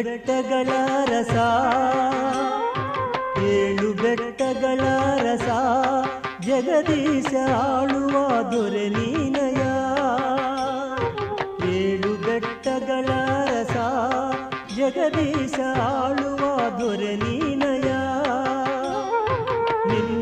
ಬೆಟ್ಟಗಳ ರಸ, ಏಳು ಬೆಟ್ಟಗಳ ರಸ, ಜಗದೀಶ ಆಳುವ ದೊರೆ ನೀನಯ. ಏಳು ಬೆಟ್ಟಗಳ ರಸ, ಜಗದೀಶ ಆಳುವ ದೊರೆ ನೀನಯ. ನಿನ್ನ